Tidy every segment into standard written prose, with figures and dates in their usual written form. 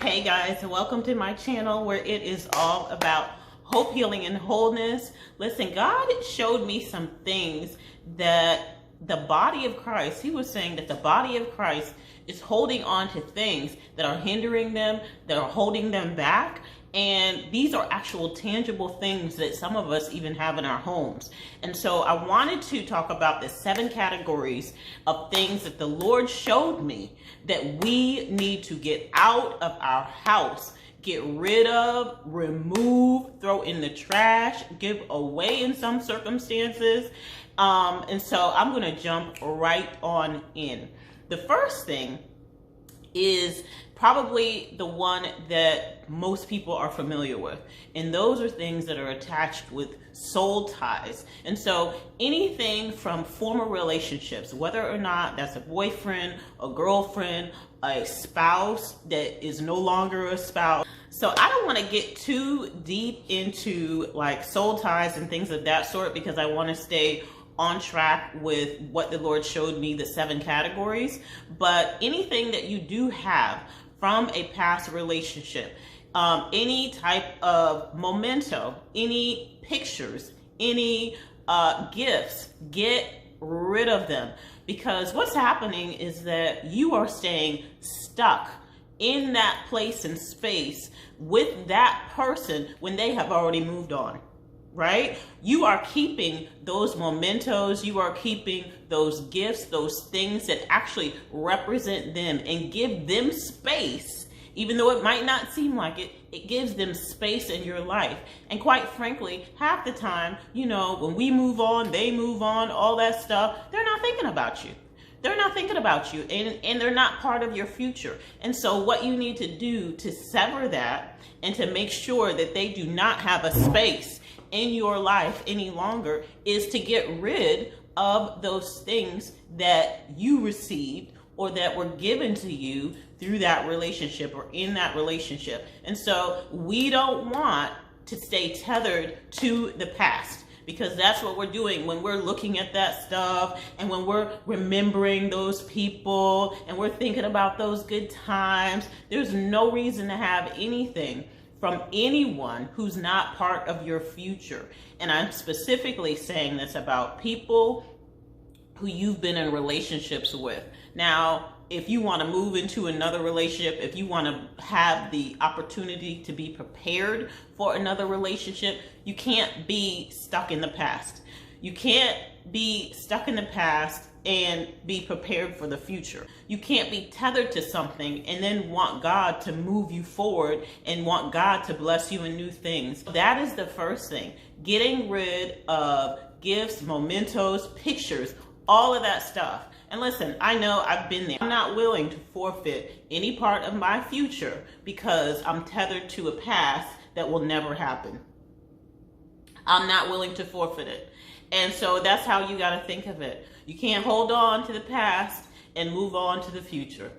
Hey guys, and welcome to my channel where it is all about hope, healing, and wholeness. Listen, God showed me some things that the body of Christ, he was saying that the body of Christ is holding on to things that are hindering them, that are holding them back. And these are actual tangible things that some of us even have in our homes. And so I wanted to talk about the 7 categories of things that the Lord showed me that we need to get out of our house, get rid of, remove, throw in the trash, give away in some circumstances. And so I'm going to jump right on in. The first thing is probably the one that most people are familiar with. And those are things that are attached with soul ties. And so anything from former relationships, whether or not that's a boyfriend, a girlfriend, a spouse that is no longer a spouse. So I don't want to get too deep into like soul ties and things of that sort because I want to stay on track with what the Lord showed me, the 7 categories. But anything that you do have from a past relationship, any type of memento, any pictures, any gifts, get rid of them. Because what's happening is that you are staying stuck in that place and space with that person when they have already moved on. Right? You are keeping those mementos, you are keeping those gifts, those things that actually represent them and give them space, even though it might not seem like it, it gives them space in your life. And quite frankly, half the time, you know, when we move on, they move on, all that stuff, they're not thinking about you. They're not thinking about you and they're not part of your future. And so what you need to do to sever that and to make sure that they do not have a space in your life any longer is to get rid of those things that you received or that were given to you through that relationship or in that relationship. And so we don't want to stay tethered to the past, because that's what we're doing when we're looking at that stuff and when we're remembering those people and we're thinking about those good times. There's no reason to have anything from anyone who's not part of your future. And I'm specifically saying this about people who you've been in relationships with. Now, if you want to move into another relationship, if you want to have the opportunity to be prepared for another relationship, you can't be stuck in the past. You can't be stuck in the past and be prepared for the future. You can't be tethered to something and then want God to move you forward and want God to bless you in new things. That is the first thing. Getting rid of gifts, mementos, pictures, all of that stuff. And listen, I know I've been there. I'm not willing to forfeit any part of my future because I'm tethered to a past that will never happen. I'm not willing to forfeit it. And so that's how you got to think of it. You can't hold on to the past and move on to the future.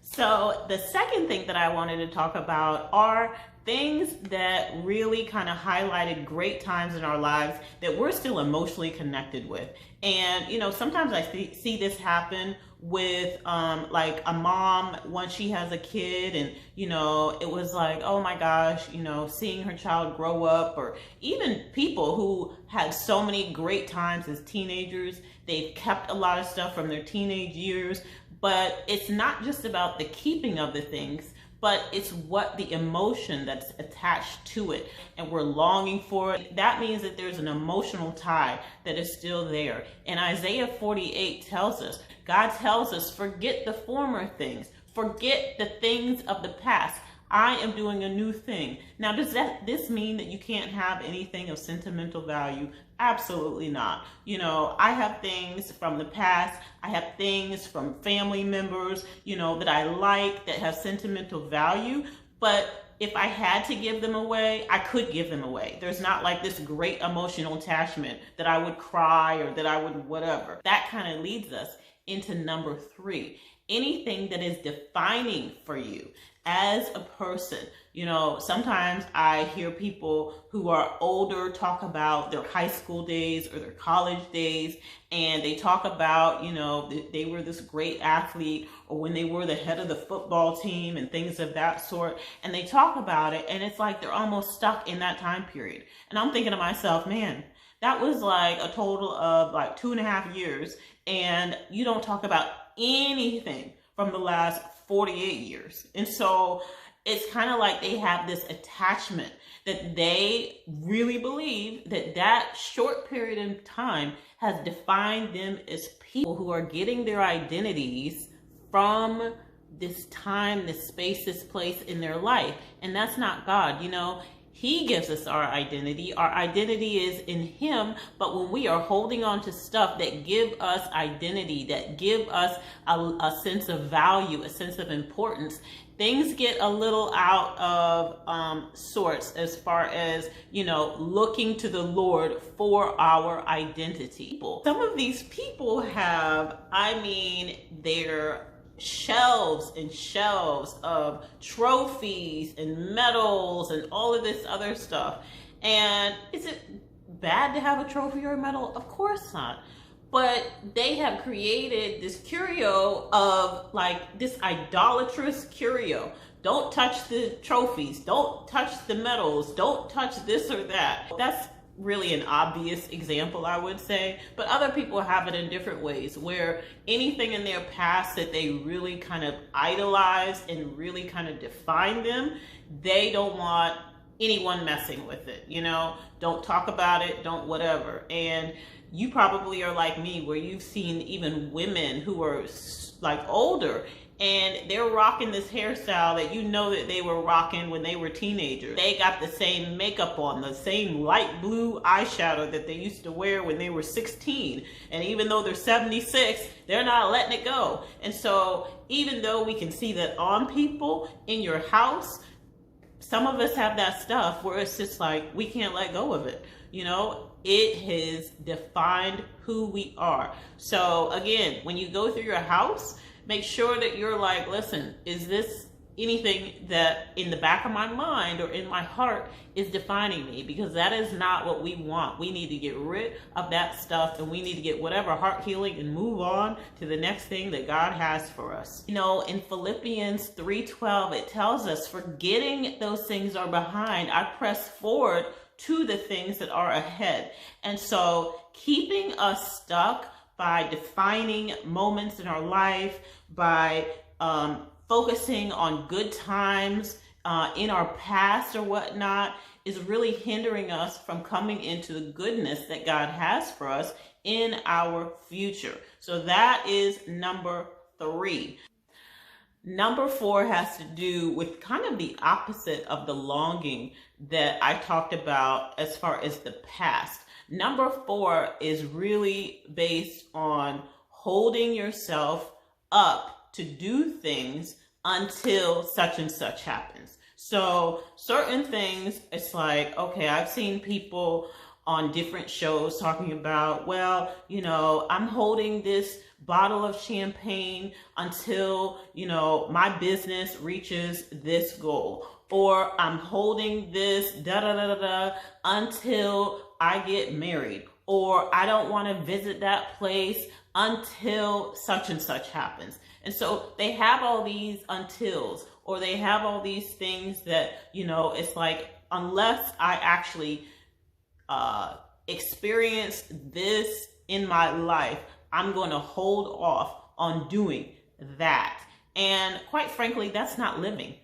So the second thing that I wanted to talk about are things that really kind of highlighted great times in our lives that we're still emotionally connected with. And, you know, sometimes I see this happen with like a mom once she has a kid and, you know, it was like, oh my gosh, you know, seeing her child grow up, or even people who had so many great times as teenagers. They've kept a lot of stuff from their teenage years, but it's not just about the keeping of the things, but it's what the emotion that's attached to it, and we're longing for it. That means that there's an emotional tie that is still there. And Isaiah 48 tells us, God tells us, forget the former things, forget the things of the past. I am doing a new thing. Now, does this mean that you can't have anything of sentimental value? Absolutely not. You know, I have things from the past. I have things from family members, you know, that I like, that have sentimental value. But if I had to give them away, I could give them away. There's not like this great emotional attachment that I would cry or that I would whatever. That kind of leads us into number 3. Anything that is defining for you, as a person. You know, sometimes I hear people who are older talk about their high school days or their college days, and they talk about, you know, they were this great athlete, or when they were the head of the football team and things of that sort. And they talk about it, and it's like they're almost stuck in that time period. And I'm thinking to myself, man, that was like a total of like 2.5 years, and you don't talk about anything from the last 48 years. And so it's kind of like they have this attachment that they really believe that that short period in time has defined them as people who are getting their identities from this time, this space, this place in their life. And that's not God. You know, He gives us our identity. Our identity is in Him. But when we are holding on to stuff that give us identity, that give us a sense of value, a sense of importance, things get a little out of sorts as far as, you know, looking to the Lord for our identity. Some of these people have, their shelves and shelves of trophies and medals and all of this other stuff. And is it bad to have a trophy or a medal? Of course not. But they have created this curio of like this idolatrous curio. Don't touch the trophies. Don't touch the medals. Don't touch this or that. That's really an obvious example, I would say. But other people have it in different ways, where anything in their past that they really kind of idolize and really kind of define them, they don't want anyone messing with it. You know, don't talk about it, don't whatever. And you probably are like me, where you've seen even women who are like older, and they're rocking this hairstyle that you know that they were rocking when they were teenagers. They got the same makeup on, the same light blue eyeshadow that they used to wear when they were 16. And even though they're 76, they're not letting it go. And so even though we can see that on people in your house, some of us have that stuff where it's just like, we can't let go of it. You know, it has defined who we are. So again, when you go through your house, make sure that you're like, listen, is this anything that in the back of my mind or in my heart is defining me? Because that is not what we want. We need to get rid of that stuff, and we need to get whatever heart healing and move on to the next thing that God has for us. You know, in Philippians 3:12, it tells us, forgetting those things are behind, I press forward to the things that are ahead. And so keeping us stuck by defining moments in our life, by focusing on good times in our past or whatnot, is really hindering us from coming into the goodness that God has for us in our future. So that is number 3. Number 4 has to do with kind of the opposite of the longing that I talked about as far as the past. Number 4 is really based on holding yourself up to do things until such and such happens. So certain things, it's like, okay, I've seen people on different shows talking about, well, you know, I'm holding this bottle of champagne until, you know, my business reaches this goal, or I'm holding this until I get married, or I don't want to visit that place until such and such happens. And so they have all these untils, or they have all these things that, you know, it's like, unless I actually experience this in my life, I'm going to hold off on doing that. And quite frankly, that's not living.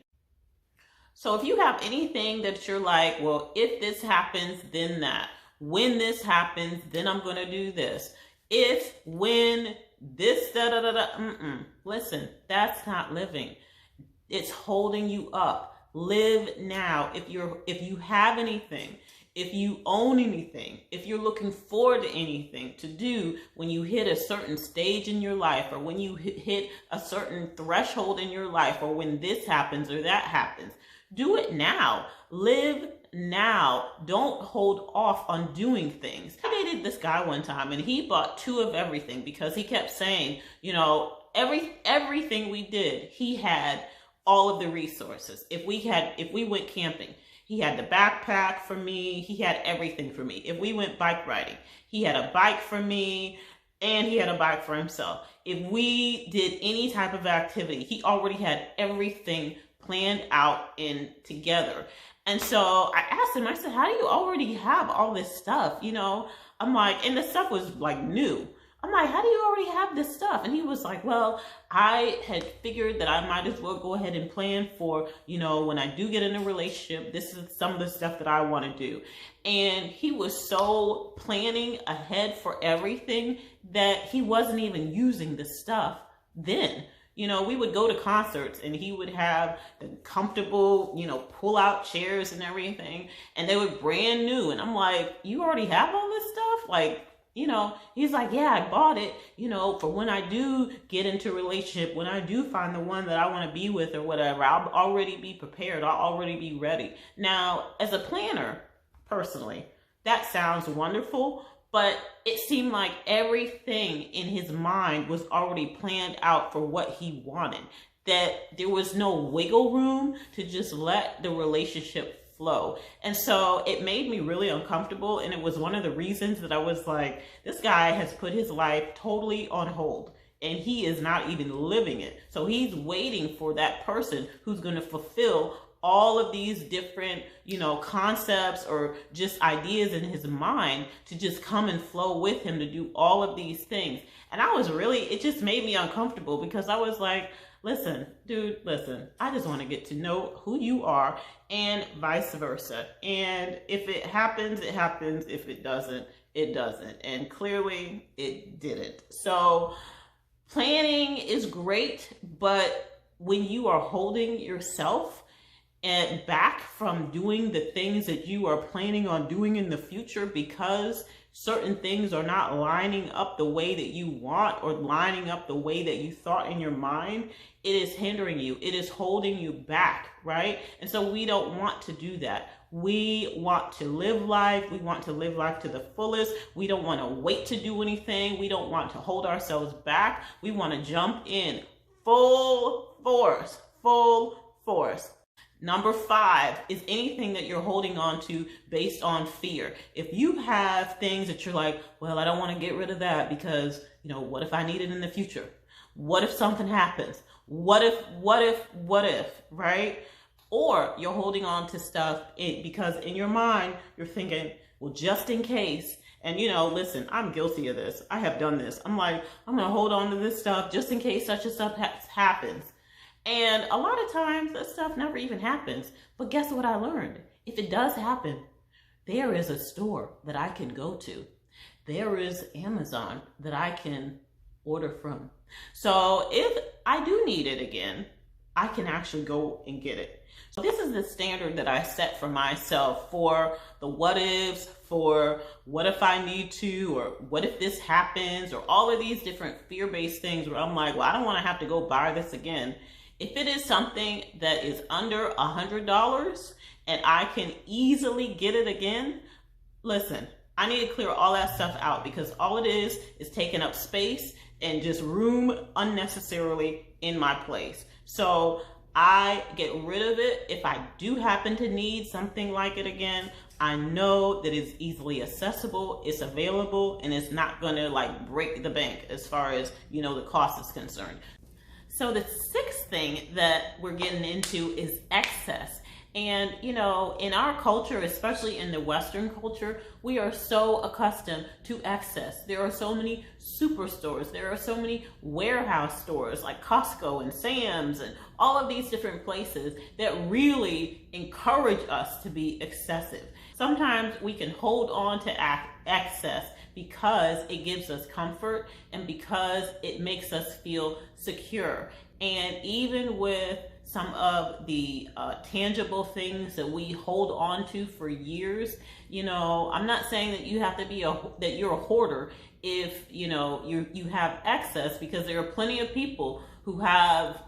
So if you have anything that you're like, well, if this happens, then that. When this happens, then I'm going to do this. If, when, this, listen, that's not living. It's holding you up. Live now. If you have anything, if you own anything, if you're looking forward to anything to do when you hit a certain stage in your life, or when you hit a certain threshold in your life, or when this happens or that happens, do it now. Live now. Don't hold off on doing things. I dated this guy one time, and he bought 2 of everything because he kept saying, you know, everything we did, he had all of the resources. If we went camping, he had the backpack for me. He had everything for me. If we went bike riding, he had a bike for me and he had a bike for himself. If we did any type of activity, he already had everything planned out and together. And so I asked him, I said, how do you already have all this stuff? You know, I'm like, and the stuff was like new. I'm like, how do you already have this stuff? And he was like, well, I had figured that I might as well go ahead and plan for, you know, when I do get in a relationship, this is some of the stuff that I want to do. And he was so planning ahead for everything that he wasn't even using the stuff then. You know, we would go to concerts and he would have the comfortable, you know, pull out chairs and everything, and they were brand new. And I'm like, you already have all this stuff? Like, you know, he's like, yeah, I bought it, you know, for when I do get into a relationship, when I do find the one that I want to be with or whatever, I'll already be prepared. I'll already be ready. Now, as a planner, personally, that sounds wonderful, but it seemed like everything in his mind was already planned out for what he wanted, that there was no wiggle room to just let the relationship flow. And so it made me really uncomfortable. And it was one of the reasons that I was like, this guy has put his life totally on hold and he is not even living it. So he's waiting for that person who's going to fulfill all of these different, you know, concepts or just ideas in his mind to just come and flow with him to do all of these things. And I was really, it just made me uncomfortable because I was like, listen, dude, listen, I just want to get to know who you are and vice versa. And if it happens, it happens. If it doesn't, it doesn't. And clearly it didn't. So planning is great, but when you are holding yourself and back from doing the things that you are planning on doing in the future because certain things are not lining up the way that you want or lining up the way that you thought in your mind, it is hindering you. It is holding you back, right? And so we don't want to do that. We want to live life. We want to live life to the fullest. We don't want to wait to do anything. We don't want to hold ourselves back. We want to jump in full force, full force. Number 5 is anything that you're holding on to based on fear. If you have things that you're like, well, I don't want to get rid of that because, you know, what if I need it in the future? What if something happens? What if, right? Or you're holding on to stuff because in your mind, you're thinking, well, just in case. And, you know, listen, I'm guilty of this. I have done this. I'm like, I'm going to hold on to this stuff just in case such and stuff happens. And a lot of times that stuff never even happens. But guess what I learned? If it does happen, there is a store that I can go to. There is Amazon that I can order from. So if I do need it again, I can actually go and get it. So this is the standard that I set for myself for the what ifs, for what if I need to, or what if this happens, or all of these different fear-based things where I'm like, well, I don't want to have to go buy this again. If it is something that is under $100 and I can easily get it again, listen, I need to clear all that stuff out because all it is taking up space and just room unnecessarily in my place. So I get rid of it. If I do happen to need something like it again, I know that it's easily accessible, it's available, and it's not gonna like break the bank as far as, you know, the cost is concerned. So the 6th thing that we're getting into is excess. And, you know, in our culture, especially in the Western culture, we are so accustomed to excess. There are so many superstores. There are so many warehouse stores like Costco and Sam's and all of these different places that really encourage us to be excessive. Sometimes we can hold on to excess because it gives us comfort and because it makes us feel secure. And even with some of the tangible things that we hold on to for years, you know, I'm not saying that you have to be that you're a hoarder if, you know, you have excess, because there are plenty of people who have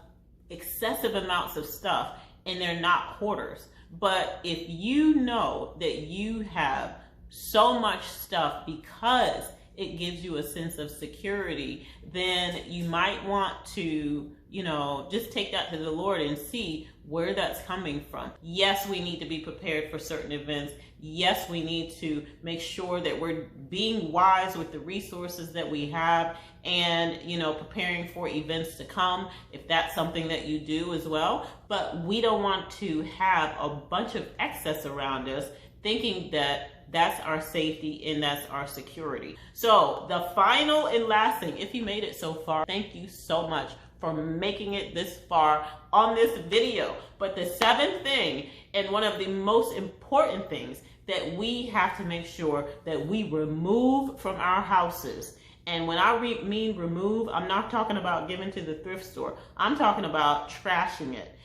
excessive amounts of stuff and they're not hoarders. But if you know that you have so much stuff because it gives you a sense of security, then you might want to just take that to the Lord and see where that's coming from. Yes, we need to be prepared for certain events. Yes, we need to make sure that we're being wise with the resources that we have and, preparing for events to come, if that's something that you do as well. But we don't want to have a bunch of excess around us thinking that that's our safety and that's our security. So the final and last thing, if you made it so far, thank you so much for making it this far on this video. But the seventh thing, and one of the most important things that we have to make sure that we remove from our houses. And when I mean remove, I'm not talking about giving to the thrift store. I'm talking about trashing it.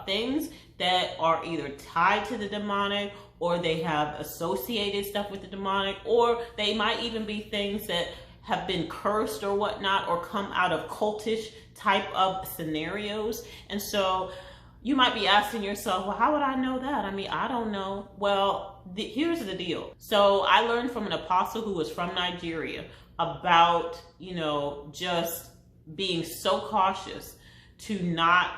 Things that are either tied to the demonic, or they have associated stuff with the demonic, or they might even be things that have been cursed or whatnot, or come out of cultish type of scenarios. And so you might be asking yourself, well, how would I know that? I mean, I don't know. Well, here's the deal. So I learned from an apostle who was from Nigeria about, just being so cautious to not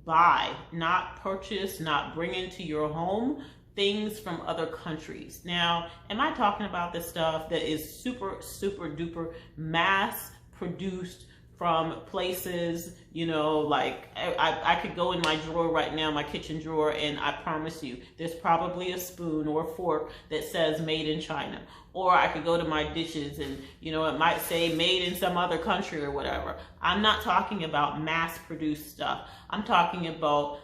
buy, not purchase, not bring into your home things from other countries. Now, am I talking about the stuff that is super, super duper mass produced from places, like I could go in my drawer right now, my kitchen drawer, and I promise you, there's probably a spoon or a fork that says made in China. Or I could go to my dishes and, it might say made in some other country or whatever. I'm not talking about mass produced stuff. I'm talking about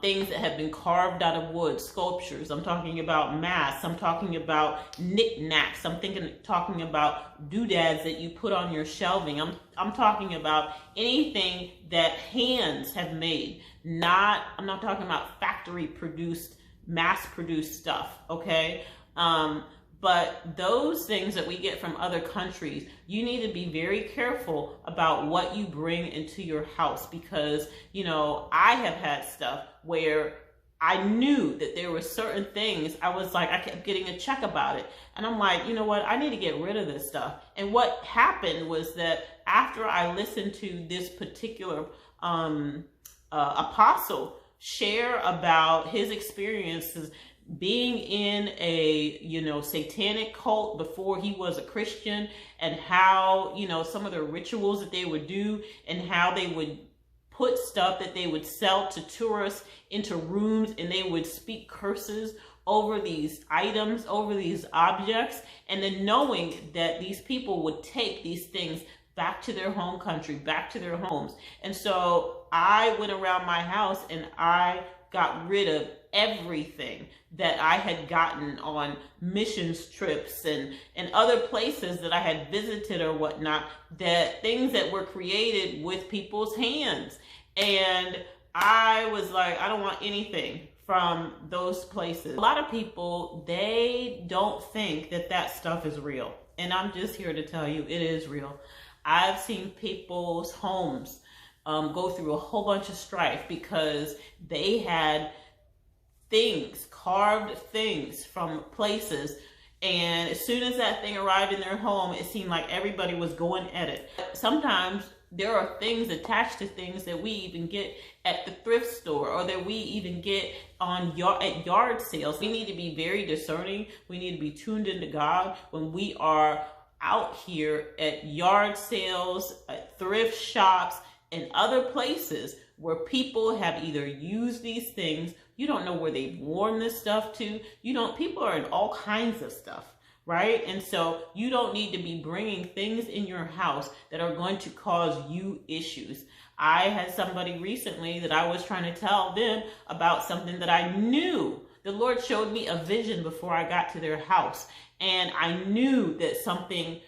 things that have been carved out of wood, sculptures. I'm talking about masks. I'm talking about knickknacks. I'm talking about doodads that you put on your shelving. I'm talking about anything that hands have made. I'm not talking about factory produced, mass produced stuff, okay? But those things that we get from other countries, you need to be very careful about what you bring into your house, because, I have had stuff where I knew that there were certain things, I kept getting a check about it. And I'm like, you know what, I need to get rid of this stuff. And what happened was that after I listened to this particular apostle share about his experiences being in a, satanic cult before he was a Christian, and how, some of the rituals that they would do, and how they would put stuff that they would sell to tourists into rooms, and they would speak curses over these items, over these objects, and then knowing that these people would take these things back to their home country, back to their homes. And so I went around my house and I got rid of everything that I had gotten on missions trips and other places that I had visited or whatnot, that things that were created with people's hands. And I was like, I don't want anything from those places. A lot of people, they don't think that that stuff is real. And I'm just here to tell you, it is real. I've seen people's homes go through a whole bunch of strife because they had things, carved things from places, and as soon as that thing arrived in their home, it seemed like everybody was going at it. Sometimes there are things attached to things that we even get at the thrift store, or that we even get at yard sales. We need to be very discerning. We need to be tuned into God when we are out here at yard sales, at thrift shops, and other places where people have either used these things. You don't know where they've worn this stuff to. People are in all kinds of stuff, right? And so you don't need to be bringing things in your house that are going to cause you issues. I had somebody recently that I was trying to tell them about something that I knew. The Lord showed me a vision before I got to their house, and I knew that something,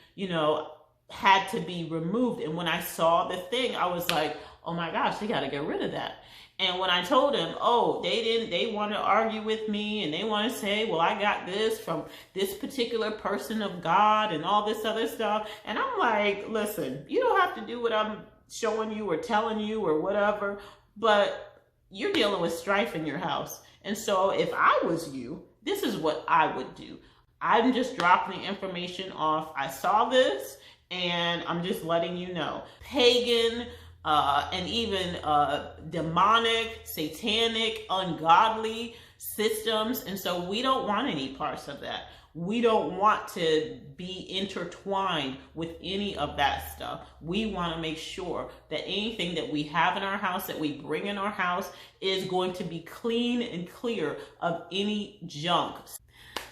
had to be removed. And when I saw the thing, I was like, oh my gosh, they got to get rid of that. And when I told him, they want to argue with me, and they want to say, well, I got this from this particular person of God and all this other stuff. And I'm like, listen, you don't have to do what I'm showing you or telling you or whatever, but you're dealing with strife in your house. And so if I was you, this is what I would do. I'm just dropping the information off. I saw this, and I'm just letting you know. Pagan and even demonic, satanic, ungodly systems. And so we don't want any parts of that. We don't want to be intertwined with any of that stuff. We want to make sure that anything that we have in our house, that we bring in our house, is going to be clean and clear of any junk.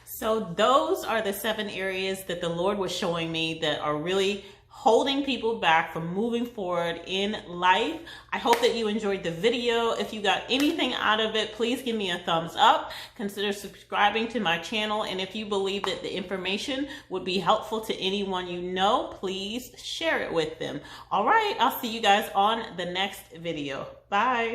So those are the 7 areas that the Lord was showing me that are really holding people back from moving forward in life. I hope that you enjoyed the video. If you got anything out of it, please give me a thumbs up. Consider subscribing to my channel. And if you believe that the information would be helpful to anyone you know, please share it with them. All right, I'll see you guys on the next video. Bye.